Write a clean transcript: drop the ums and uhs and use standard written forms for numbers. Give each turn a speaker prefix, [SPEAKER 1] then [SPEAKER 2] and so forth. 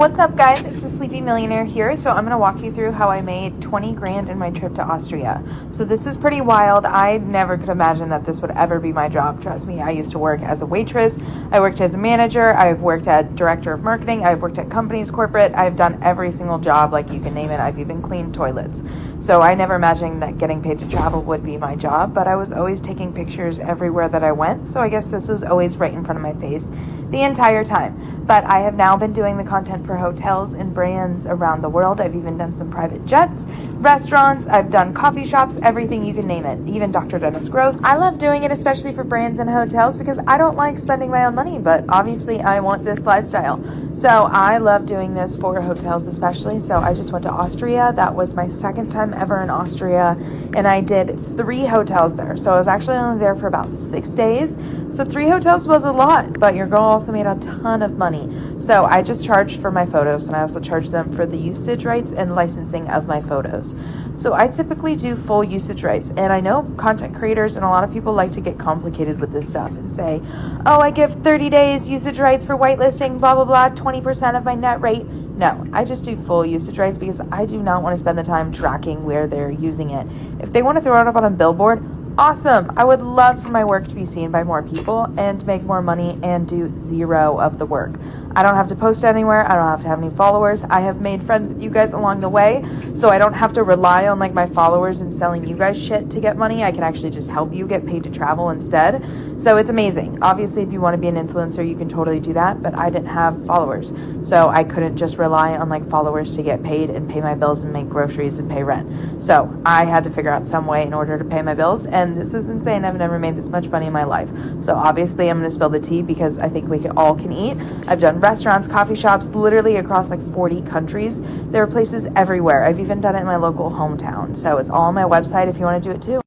[SPEAKER 1] What's up, guys? It's the Sleepy Millionaire here. So I'm going to walk you through how I made 20 grand in my trip to Austria. So this is pretty wild. I never could imagine that this would ever be my job. Trust me, I used to work as a waitress. I worked as a manager. I've worked at director of marketing. I've worked at companies, corporate. I've done every single job, like you can name it. I've even cleaned toilets. So I never imagined that getting paid to travel would be my job, but I was always taking pictures everywhere that I went. So I guess this was always right in front of my face the entire time. But I have now been doing the content for hotels and brands around the world. I've even done some private jets, restaurants, I've done coffee shops, everything you can name it, even Dr. Dennis Gross. I love doing it, especially for brands and hotels, because I don't like spending my own money, but obviously I want this lifestyle. So I love doing this for hotels especially. So I just went to Austria. That was my second time ever in Austria, and I did 3 hotels there. So I was actually only there for about 6 days. So 3 hotels was a lot, but your girl also made a ton of money. So I just charged for my photos, and I also charged them for the usage rights and licensing of my photos. So I typically do full usage rights, and I know content creators and a lot of people like to get complicated with this stuff and say, oh, I give 30 days usage rights for whitelisting, blah, blah, blah, 20% of my net rate. No, I just do full usage rights because I do not want to spend the time tracking where they're using it. If they want to throw it up on a billboard, awesome. I would love for my work to be seen by more people and make more money and do 0 of the work. I don't have to post anywhere. I don't have to have any followers. I have made friends with you guys along the way, so I don't have to rely on like my followers and selling you guys shit to get money. I can actually just help you get paid to travel instead. So it's amazing. Obviously, if you want to be an influencer, you can totally do that, but I didn't have followers. So I couldn't just rely on like followers to get paid and pay my bills and make groceries and pay rent. So I had to figure out some way in order to pay my bills, and this is insane. I've never made this much money in my life. So obviously I'm going to spill the tea because I think we all can eat. I've done restaurants, coffee shops, literally across like 40 countries. There are places everywhere. I've even done it in my local hometown. So it's all on my website if you want to do it too.